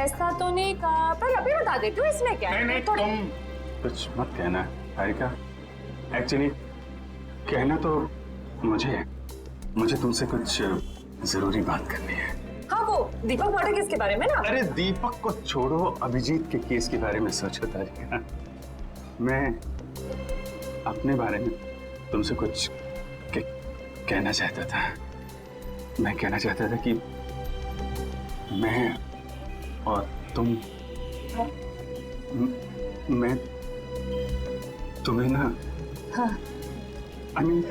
ऐसा तो नहीं कहा, पर अभी बता देती हूँ इसमें क्या है। नहीं तो तुम कुछ मत कहना हारिका। एक्चुअली कहना तो मुझे तुमसे कुछ जरूरी बात करनी है। हाँ, वो दीपक मर्डर केस के बारे में ना। अरे दीपक को छोड़ो, अभिजीत के केस के बारे में सोचो तारिका। मैं अपने बारे में तुमसे कुछ कहना चाहता था। मैं कहना चाहता था कि मैं और तुम, मैं तुम्हें ना, हाँ। I mean,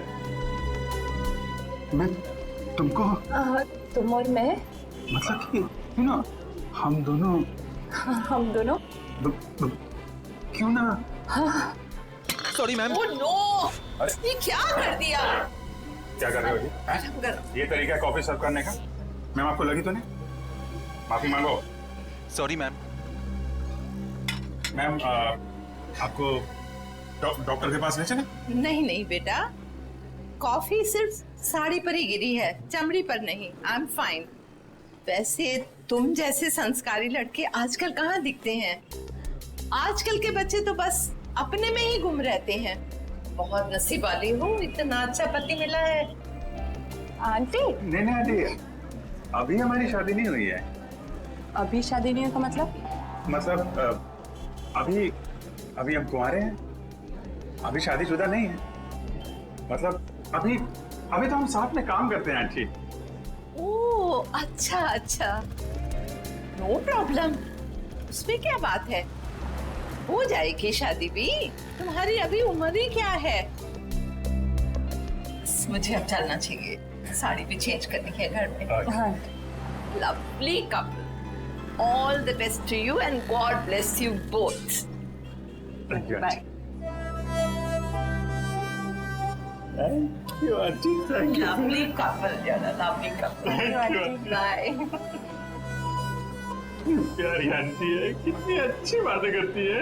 मैं तुमको तुम और मैं, मतलब कि हम दोनों क्यों ना। हाँ। Sorry ma'am. ओह नो, ये क्या कर दिया? क्या कर रहे हो जी? ये तरीका है कॉफी सर्व करने का? मैम आपको लगी तो नहीं? माफी मांगो। Sorry ma'am. मैम आपको डॉक्टर के पास ले चलें? नहीं बेटा, कॉफी सिर्फ साड़ी पर ही गिरी है, चमड़ी पर नहीं। I am fine. वैसे तुम जैसे संस्कारी लड़के आजकल कहाँ दिखते हैं? आजकल के बच्चे तो बस अपने में ही गुम रहते हैं। बहुत नसीब वाली हो, इतना अच्छा पति मिला है। आंटी? नहीं आंटी, अभी हमारी शादी नहीं हुई है। अभी शादी नहीं हुई का मतलब अभी हम कुंवारे हैं, अभी शादीशुदा नहीं है। मतलब अभी तो हम साथ में काम करते हैं आंटी। ओह अच्छा, नो प्रॉब्लम, उसमें क्या बात है, हो जाएगी शादी भी। तुम्हारी अभी उम्र ही क्या है। मुझे अब चलना चाहिए, साड़ी भी चेंज करनी है घर में। हाँ। Lovely couple, all the best to you and God bless you both. Bye. Thank you, auntie. Thank you. Lovely couple, lovely couple. Bye. प्यारी आंटी है, कितनी अच्छी बातें करती है।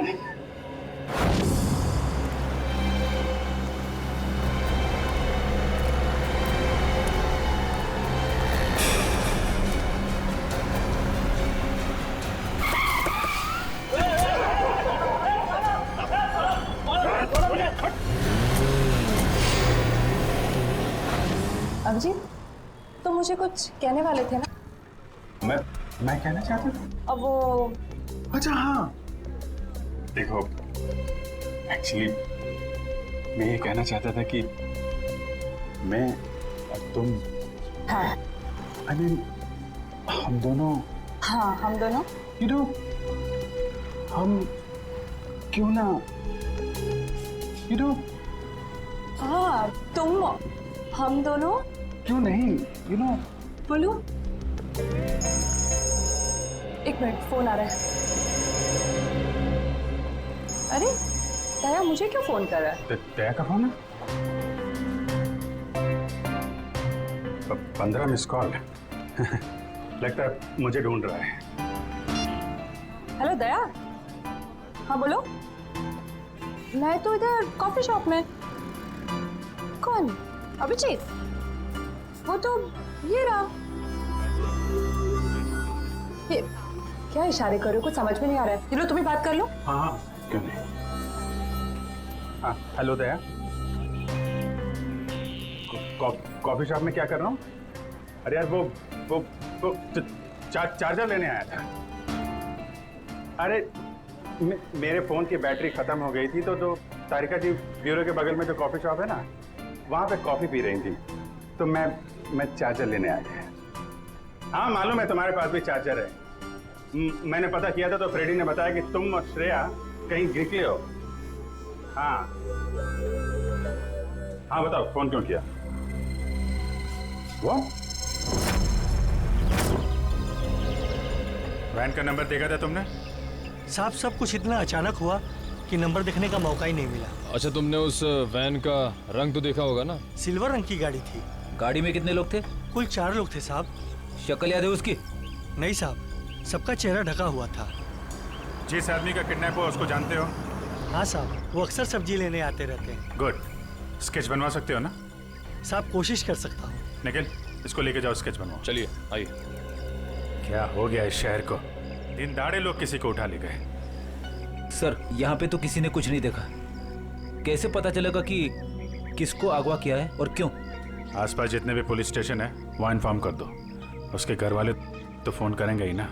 अभिजीत, तो मुझे कुछ कहने वाले थे ना? मैं कहना चाहता था। अब वो, अच्छा हाँ, देखो एक्चुअली मैं ये कहना चाहता था कि मैं और तुम, हाँ, I mean, हम दोनों, हाँ, हम दोनों, you know, हम क्यों ना, you know, हाँ, तुम, हम दोनों क्यों नहीं, you know, बोलो। एक मिनट, फोन आ रहा है। अरे दया, मुझे क्यों फोन कर रहा है? दया का फोन है? 15 मिस कॉल। लगता है मुझे ढूंढ रहा है। हेलो दया। हाँ बोलो। मैं तो इधर कॉफी शॉप में। कौन? अभिजीत? वो तो ये रहा। ये क्या इशारे कर रहे हो? कुछ समझ में नहीं आ रहा है। चलो तुम्हें बात कर लो। हाँ क्यों नहीं। हाँ हेलो दया, कॉफी शॉप में क्या कर रहा हूँ? अरे यार वो चार्जर लेने आया था। अरे मेरे फोन की बैटरी खत्म हो गई थी, तो तारिका जी ब्यूरो के बगल में जो कॉफी शॉप है ना, वहां पे कॉफी पी रही थी, तो मैं चार्जर लेने आ गया। हाँ मालूम है तुम्हारे पास भी चार्जर है। मैंने पता किया था तो फ्रेडी ने बताया कि तुम और श्रेया कहीं निकले हो। हाँ बताओ फोन क्यों किया? वो वैन का नंबर देखा था तुमने? साहब सब कुछ इतना अचानक हुआ कि नंबर देखने का मौका ही नहीं मिला। अच्छा तुमने उस वैन का रंग तो देखा होगा ना? सिल्वर रंग की गाड़ी थी। गाड़ी में कितने लोग थे? कुल 4 लोग थे साहब। शक्ल याद है उसकी? नहीं साहब, सबका चेहरा ढका हुआ था। जिस आदमी का किडनैप हुआ उसको जानते हो? हाँ साहब, वो अक्सर सब्जी लेने आते रहते हैं। गुड। स्केच बनवा सकते हो ना? साहब कोशिश कर सकता हूँ। निखिल इसको लेके जाओ, स्केच बनवाओ। चलिए आइए। क्या हो गया इस शहर को? दिन दाड़े लोग किसी को उठा ले गए। सर यहाँ पे तो किसी ने कुछ नहीं देखा। कैसे पता चलेगा कि किसको अगवा किया है और क्यों? आसपास जितने भी पुलिस स्टेशन है वहाँ इन्फॉर्म कर दो। उसके घर वाले तो फोन करेंगे ही ना।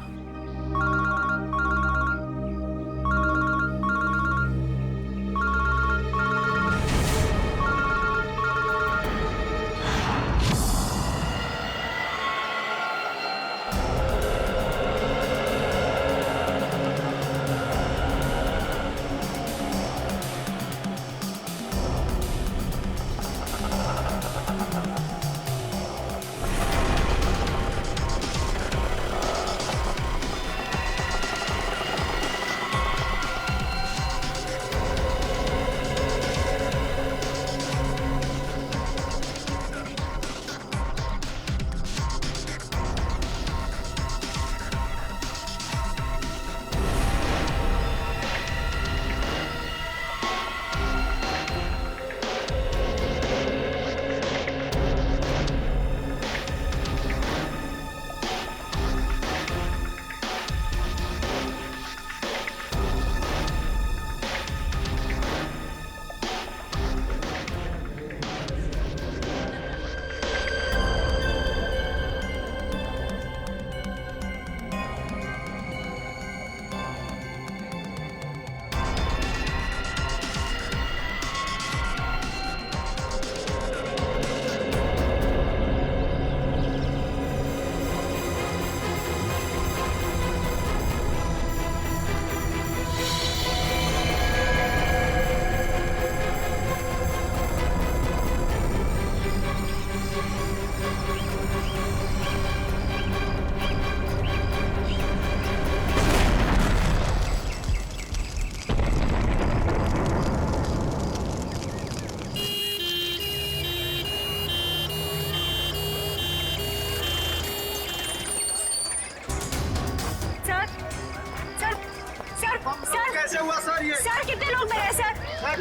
कैसे हुआ सर ये? सर कितने लोग मरे सर?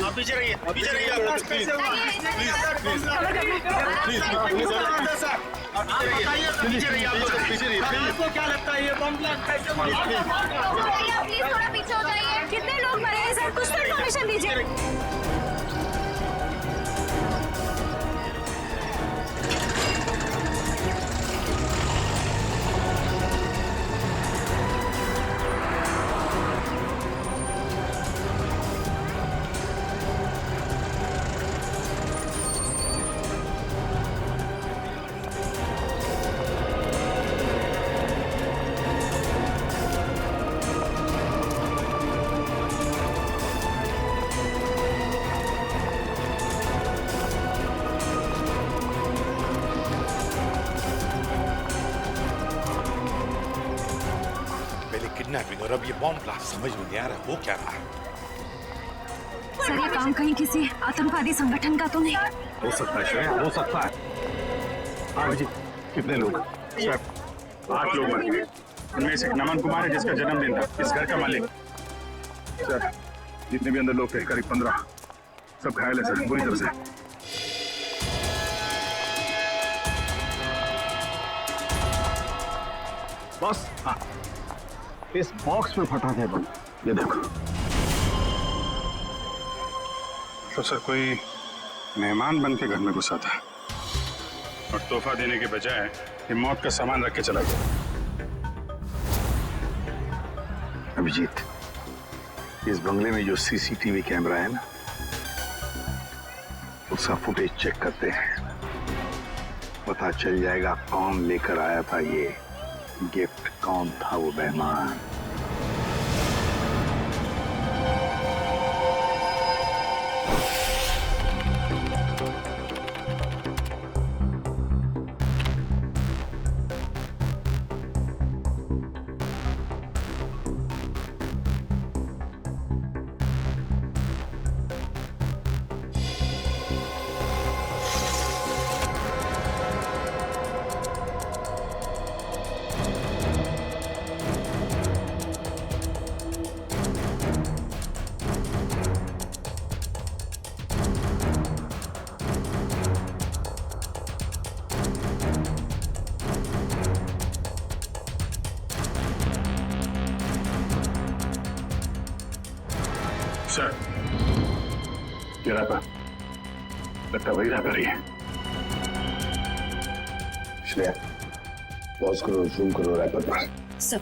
आप पीछे रहिए कैसे हुआ? आपको क्या लगता है ये बम ब्लास्ट कैसे हुआ? प्लीज थोड़ा पीछे हो जाइए। कितने लोग मरे हैं सर? कुछ तो इन्फॉर्मेशन दीजिए। किडनैपिंग और अब ये बॉम्ब ब्लास्ट समझ में नहीं आ रहा हो क्या रहा है। सर ये काम कहीं किसी आतंकवादी संगठन का तो नहीं? हो सकता है श्रेया, हो सकता है। हाँ जी, कितने लोग? सर 8 लोग मर गए। उनमें से नमन कुमार है जिसका जन्मदिन था, इस घर का मालिक। सर जितने भी अंदर लोग थे करीब 15, सब घायल है सर, बुरी तरह से। बस हाँ, इस बॉक्स में फटा है बम, ये देखो। तो सर कोई मेहमान बन के घर में घुसा था और तोहफा देने के बजाय ये मौत का सामान रख के चला गया। अभिजीत, इस बंगले में जो सीसीटीवी कैमरा है ना, उसका फुटेज चेक करते हैं। पता चल जाएगा कौन लेकर आया था ये गिफ्ट, कौन था वो मेहमान। सर ये रैपर लगता वही रैपर ही है। श्रेया पॉज करो, जूम करो रैपर पर। सब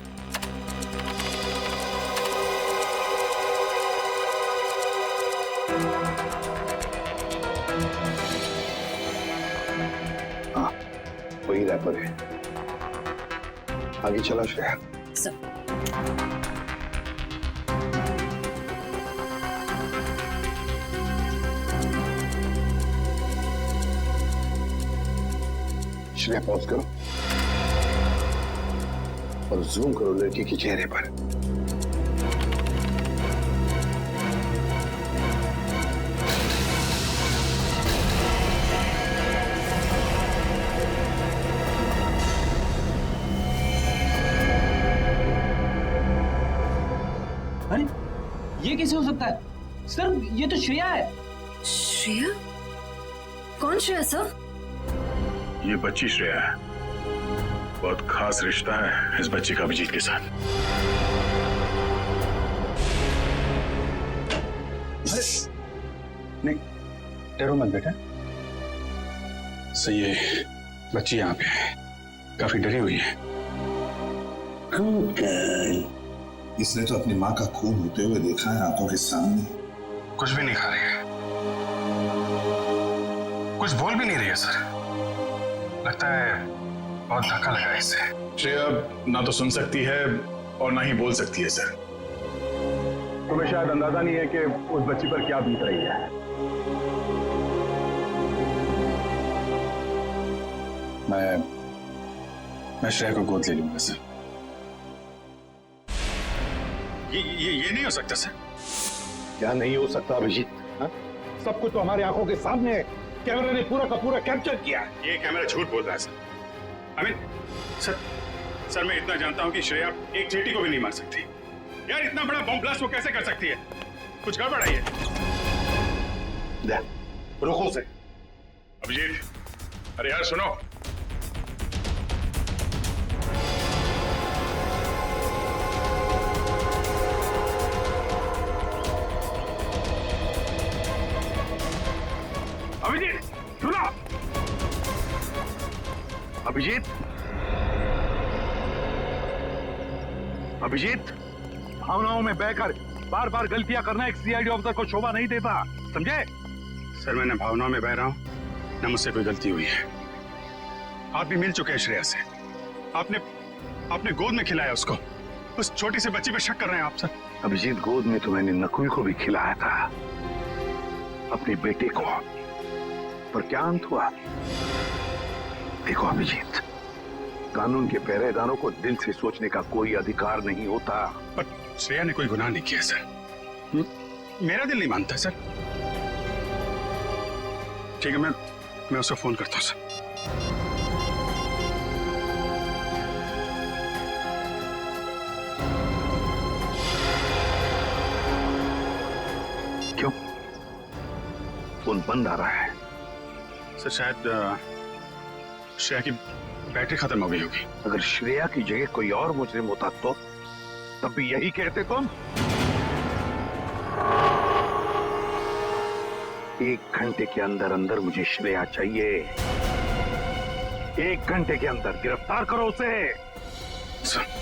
हाँ वही रैपर है। आगे चला श्रेया। सब श्रेया पॉज करो और जूम करो लड़की के चेहरे पर। अरे ये कैसे हो सकता है सर? ये तो श्रेया है। श्रेया? कौन श्रेया सर? ये बच्ची श्रेया है। बहुत खास रिश्ता है इस बच्ची का अभिजीत के साथ। नहीं डरो मत बेटा। सही है, बच्ची यहाँ पे है, काफी डरी हुई है। इसने तो अपनी माँ का खून होते हुए देखा है आंखों के सामने। कुछ भी नहीं खा रही है, कुछ बोल भी नहीं रही है सर। लगता है बहुत धक्का लगा है इससे। श्रेया ना तो सुन सकती है और ना ही बोल सकती है सर। तुम्हें शायद अंदाजा नहीं है कि उस बच्ची पर क्या बीत रही है। मैं श्रेया को गोद ले लूंगा सर। ये नहीं हो सकता सर। क्या नहीं हो सकता अभिजीत? सब कुछ तो हमारी आंखों के सामने है। कैमरे ने पूरा का पूरा कैप्चर किया। ये कैमरा झूठ बोल रहा है सर। सर मैं इतना जानता हूं कि श्रेया एक चींटी को भी नहीं मार सकती। यार इतना बड़ा बम ब्लास्ट वो कैसे कर सकती है? कुछ गड़बड़ है ये। रोको से। अभिजीत, अरे यार सुनो। अभिजीत सुनो। अभिजीत, अभिजीत, भावनाओं में बहकर बार बार गलतियां करना एक सीआईडी ऑफिसर को शोभा नहीं देता, समझे? सर मैं न भावनाओं में बह रहा हूं न मुझसे कोई गलती हुई है। आप भी मिल चुके हैं श्रेया से। आपने गोद में खिलाया उसको। उस छोटी सी बच्ची पे शक कर रहे हैं आप सर। अभिजीत, गोद में तो मैंने नकुल को भी खिलाया था, अपने बेटे को। पर क्या अंत हुआ? देखो अभिजीत, कानून के पहरेदारों को दिल से सोचने का कोई अधिकार नहीं होता। पर श्रेया ने कोई गुनाह नहीं किया सर। मेरा दिल नहीं मानता सर। ठीक है, मैं उसको फोन करता हूं सर। क्यों फोन बंद आ रहा है? सर शायद श्रेया की बैटरी खत्म हो गई होगी। अगर श्रेया की जगह कोई और मुजरिम होता तो तब भी यही कहते तुम? 1 घंटे के अंदर अंदर मुझे श्रेया चाहिए। 1 घंटे के अंदर गिरफ्तार करो उसे। सर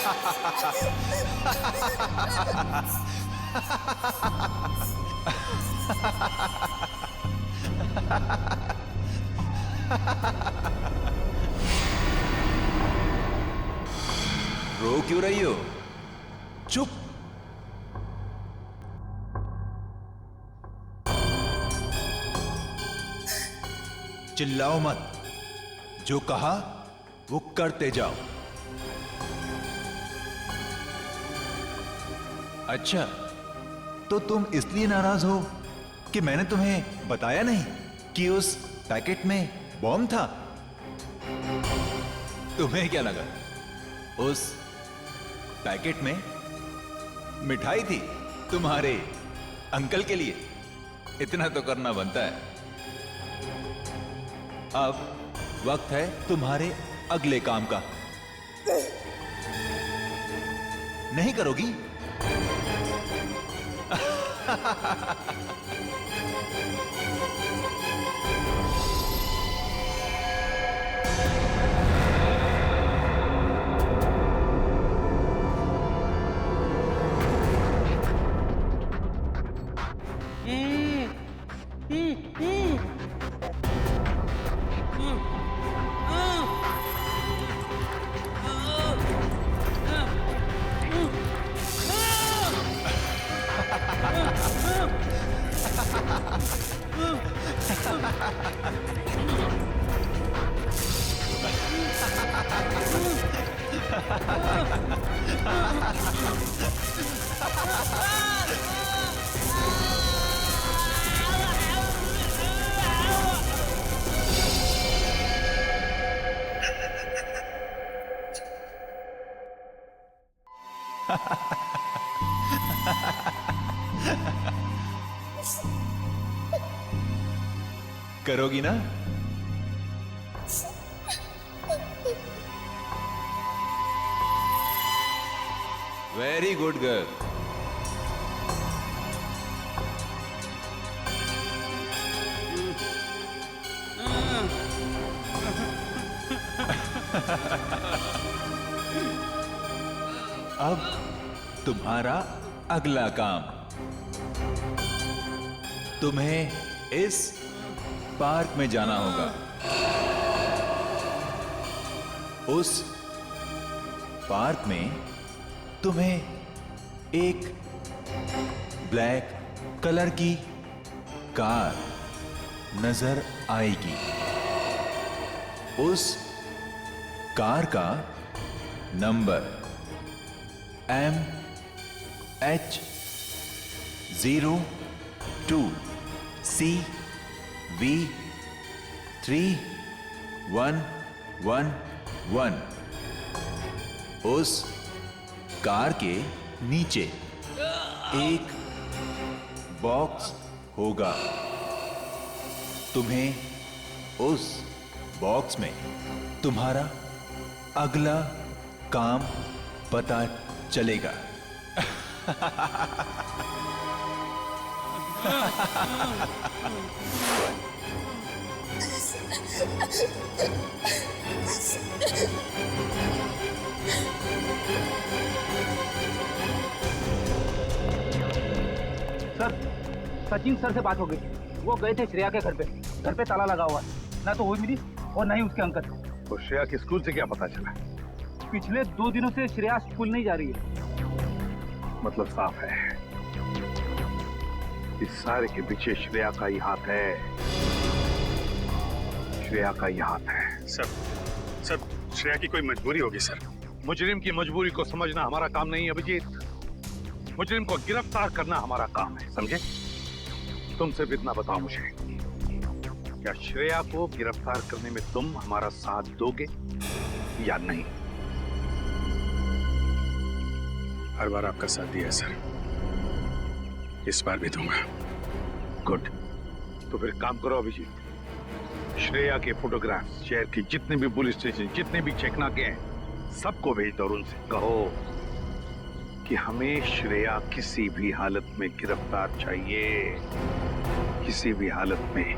रो क्यों रही हो? चुप। चिल्लाओ मत, जो कहा वो करते जाओ। अच्छा, तो तुम इसलिए नाराज हो कि मैंने तुम्हें बताया नहीं कि उस पैकेट में बॉम्ब था? तुम्हें क्या लगा उस पैकेट में मिठाई थी तुम्हारे अंकल के लिए? इतना तो करना बनता है। अब वक्त है तुम्हारे अगले काम का। नहीं करोगी? करोगी ना? Very good girl. अब तुम्हारा अगला काम, तुम्हें इस पार्क में जाना होगा। उस पार्क में तुम्हें एक ब्लैक कलर की कार नजर आएगी। उस कार का नंबर MH02CV3111। उस कार के नीचे एक बॉक्स होगा। तुम्हें उस बॉक्स में तुम्हारा अगला काम पता चलेगा। सर, सचिन सर से बात हो गई। वो गए थे श्रेया के घर पे ताला लगा हुआ है। ना तो वो मिली और ना ही उसके अंकल। तो श्रेया के स्कूल से क्या पता चला? पिछले 2 दिनों से श्रेया स्कूल नहीं जा रही है। मतलब साफ है, इस सारे के पीछे श्रेया का ही हाथ है। श्रेया का ही हाथ है। सर श्रेया की कोई मजबूरी होगी सर। मुजरिम की मजबूरी को समझना हमारा काम नहीं है अभिजीत। मुजरिम को गिरफ्तार करना हमारा काम है, समझे? तुम सिर्फ इतना बताओ मुझे, क्या श्रेया को गिरफ्तार करने में तुम हमारा साथ दोगे या नहीं? हर बार आपका साथ दिया है सर, इस बार भी दूंगा। गुड। तो फिर काम करो अभिजीत, श्रेया के फोटोग्राफ्स शहर के जितने भी पुलिस स्टेशन, जितने भी चेकनाके हैं, सबको भेज दो और उनसे कहो कि हमें श्रेया किसी भी हालत में गिरफ्तार चाहिए, किसी भी हालत में।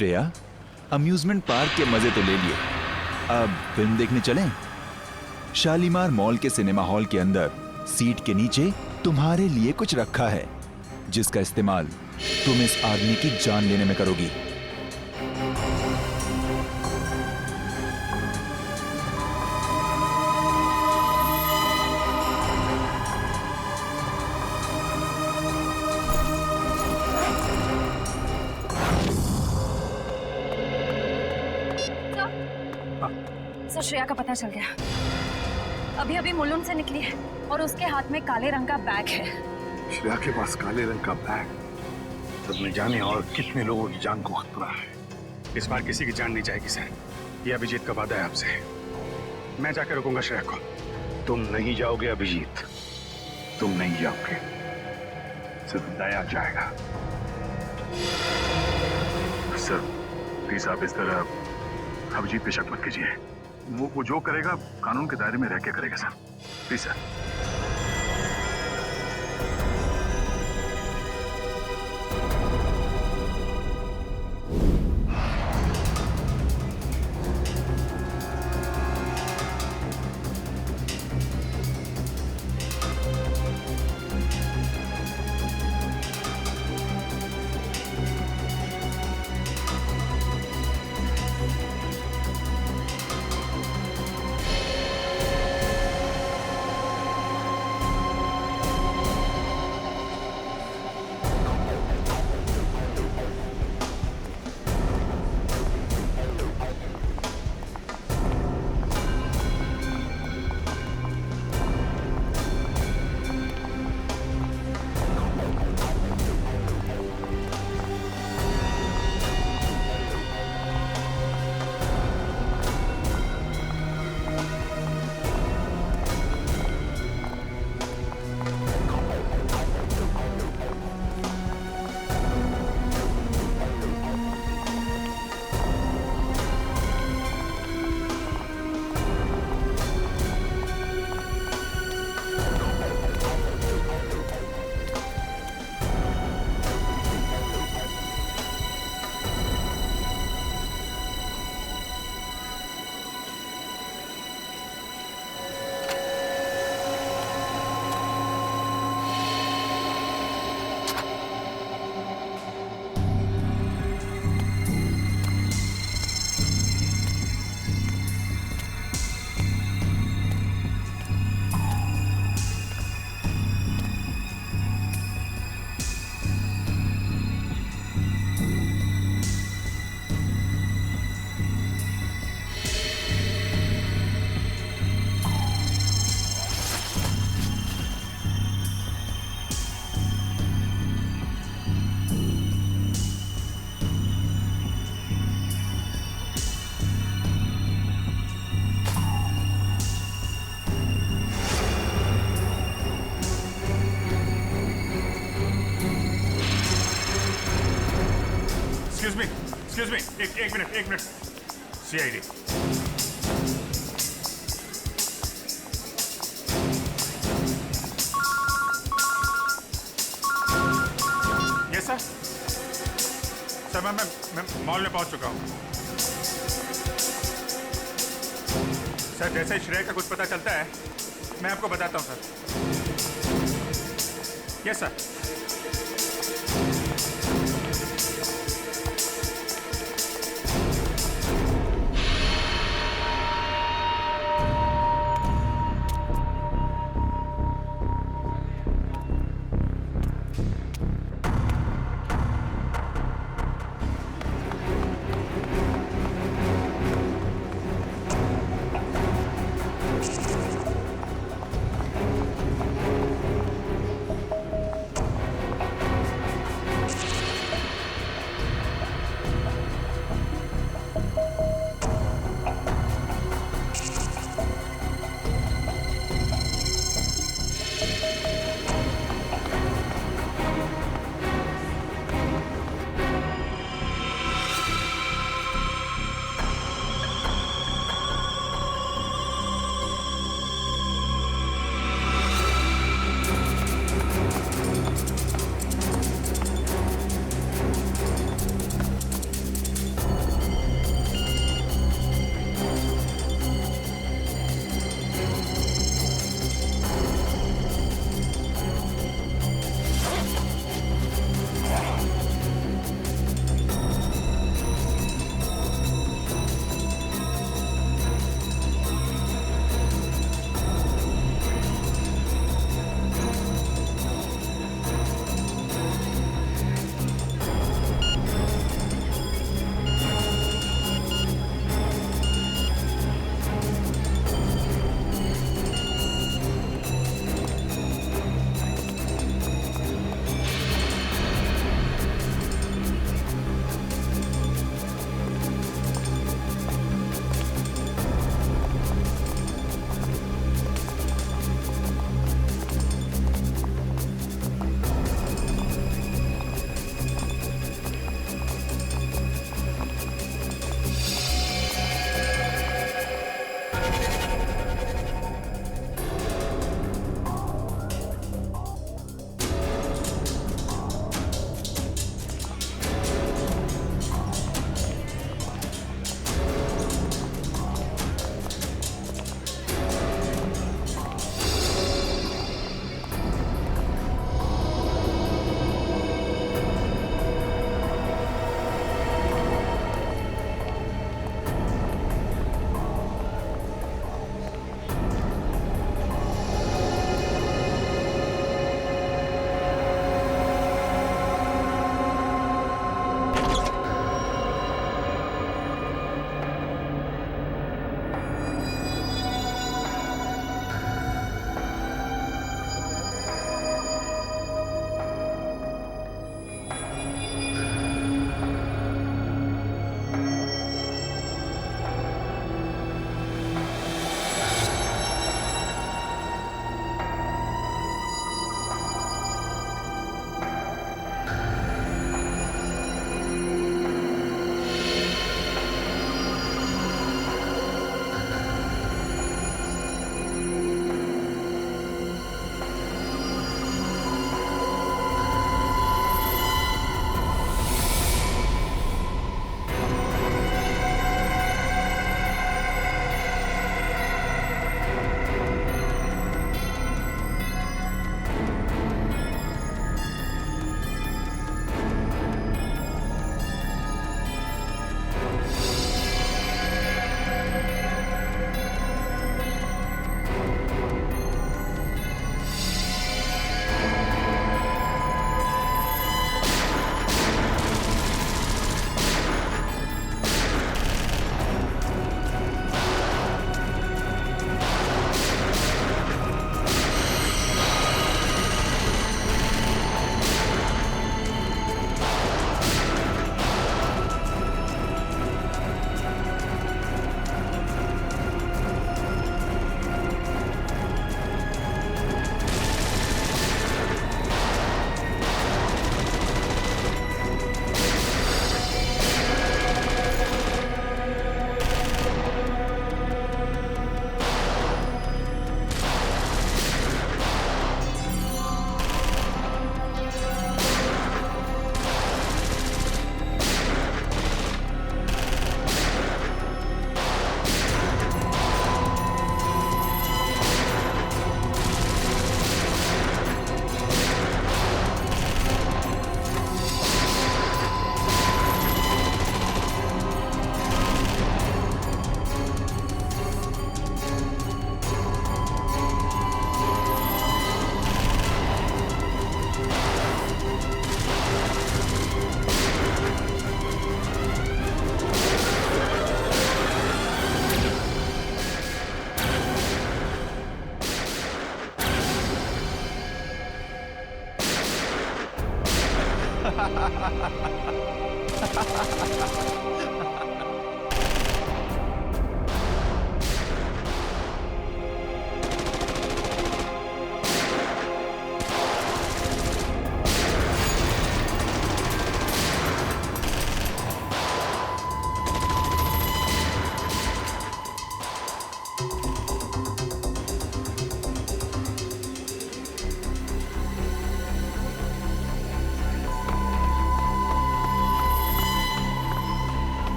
श्रेया, अम्यूजमेंट पार्क के मजे तो ले लिए, अब फिल्म देखने चलें? शालीमार मॉल के सिनेमा हॉल के अंदर सीट के नीचे तुम्हारे लिए कुछ रखा है, जिसका इस्तेमाल तुम इस आदमी की जान लेने में करोगी। सर, श्रेया का पता चल गया। अभी अभी मुलुंड से निकली है और उसके हाथ में काले रंग का बैग है। श्रेया के पास काले रंग का बैग, तब न जाने और कितने लोगों की जान को खतरा है। इस बार किसी की जान नहीं जाएगी सर, ये अभिजीत का वादा है आपसे। मैं जाकर रुकूंगा श्रेया को। तुम नहीं जाओगे अभिजीत, तुम नहीं जाओगे, सिर्फ दया जाएगा। सर प्लीज आप इस तरह अभिजीत पे शक मत कीजिए। वो जो करेगा कानून के दायरे में रह के करेगा sir, please sir. Excuse me, एक minute. CID. Yes sir. Sir मैं मॉल में पहुंच चुका हूं। सर जैसे ही श्रेया का कुछ पता चलता है मैं आपको बताता हूं सर। Yes sir.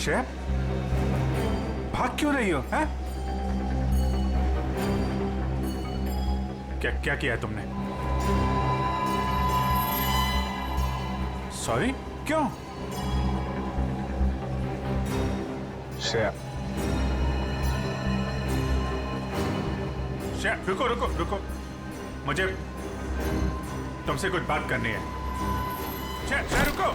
श्रेया, भाग क्यों रही हो? हैं? क्या क्या किया है तुमने? सॉरी, क्यों? श्रेया, श्रेया, रुको रुको रुको, मुझे तुमसे कुछ बात करनी है। श्रेया, श्रेया रुको।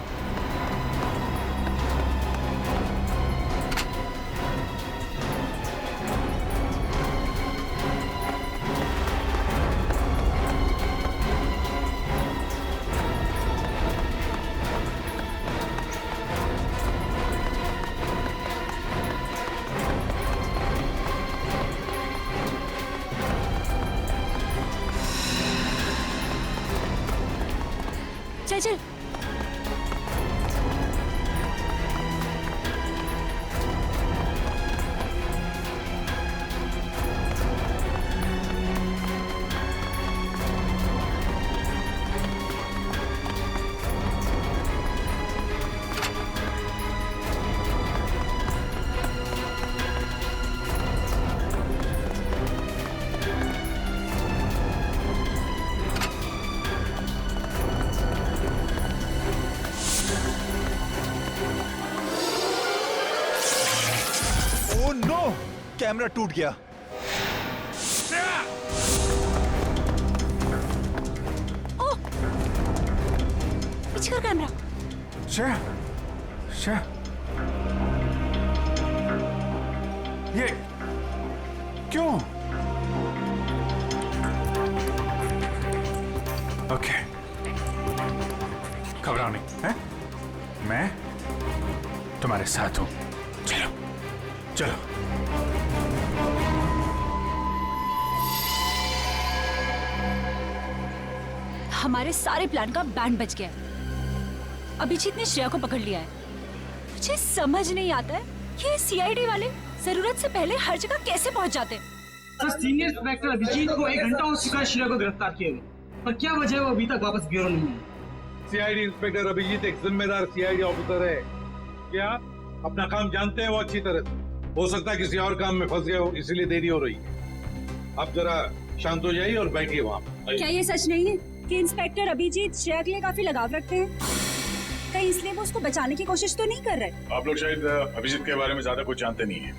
चल चल। ओह नो, कैमरा टूट गया। पीछे कर कैमरा। श्रेया, श्रेया, ये क्यों? ओके, घबराओ नहीं, हैं? मैं तुम्हारे साथ हूं। चलो चलो। हमारे सारे प्लान का बैंड बज गया है। अभिजीत ने श्रेया को पकड़ लिया है। मुझे समझ नहीं आता है ये सीआईडी वाले जरूरत से पहले हर जगह कैसे पहुंच जाते हैं। सर, सीनियर इंस्पेक्टर अभिजीत को 1 घंटा हो चुका है श्रेया को गिरफ्तार किए हुए, पर क्या वजह है वो अभी तक वापस ब्यूरो नहीं है? सीआईडी इंस्पेक्टर अभिजीत एक जिम्मेदार सीआईडी ऑफिसर है। क्या अपना काम जानते हैं वो अच्छी तरह से? हो सकता है किसी और काम में फंस गए हो, इसीलिए देरी हो रही है। आप जरा शांत हो जाइए और बैठिए वहाँ। क्या ये सच नहीं है कि इंस्पेक्टर अभिजीत श्रेया के लिए काफी लगाव रखते हैं? कहीं इसलिए वो उसको बचाने की कोशिश तो नहीं कर रहे? आप लोग शायद अभिजीत के बारे में ज्यादा कुछ जानते नहीं है,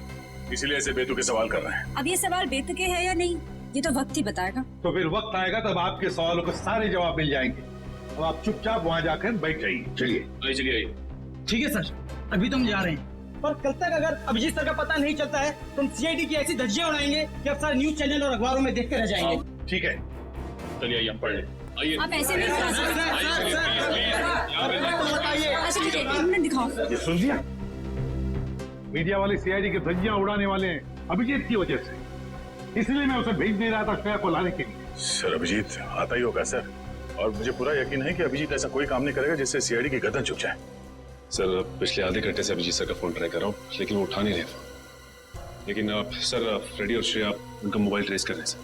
इसीलिए ऐसे बेतुके सवाल कर रहे हैं। अब ये सवाल बेतुके है या नहीं, ये तो वक्त ही बताएगा। तो फिर वक्त आएगा तब आपके सवालों के सारे जवाब मिल जाएंगे। अब आप चुपचाप वहाँ जाकर बैठ जाइए। चलिए चलिए। ठीक है सर, अभी तुम जा रहे हैं, पर कल तक अगर अभिजीत सर का पता नहीं चलता है तो हम सीआईडी की ऐसी धज्जियां उड़ाएंगे कि अब सारे न्यूज चैनल और अखबारों में देखते रह जाएंगे। ठीक है, चलिए आइए हम पढ़ लें। आइए। आप ऐसे नहीं दिखा सकते। अच्छा मुझे दिखाओ। ये सुन लिया, मीडिया वाले सीआईडी की धज्जियां उड़ाने वाले हैं अभिजीत की वजह से, इसलिए मैं उसे भेज दे रहा था श्रेया को लाने के लिए। सर अभिजीत आता ही होगा सर, और मुझे पूरा यकीन है कि अभिजीत ऐसा कोई काम नहीं करेगा जिससे सीआईडी की गर्दन झुक जाए। सर पिछले आधे घंटे से अभिजीत सर का फोन ट्राई कर रहा हूँ, लेकिन वो उठा नहीं रहे फोन। लेकिन सर फ्रेडी और श्रेया उनका मोबाइल ट्रेस कर रहे हैं sir.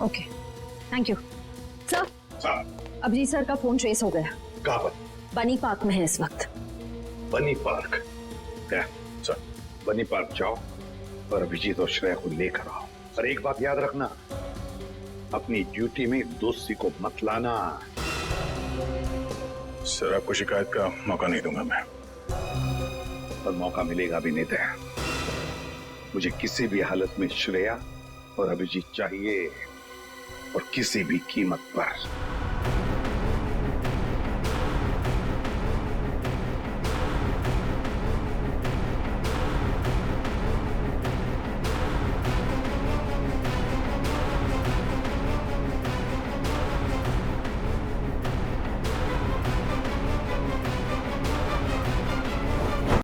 Okay, thank you sir. Abhijit sir का फोन ट्रेस हो गया। कहाँ पर? बनी पार्क में है इस वक्त। बनी पार्क? क्या सर? बनी पार्क जाओ और अभिजीत और श्रेया को लेकर आओ। और एक बात याद रखना, अपनी ड्यूटी में दोस्ती को मत लाना। सर आपको शिकायत का मौका नहीं दूंगा मैं। पर मौका मिलेगा भी नहीं। मुझे किसी भी हालत में श्रेया और अभिजीत चाहिए, और किसी भी कीमत पर।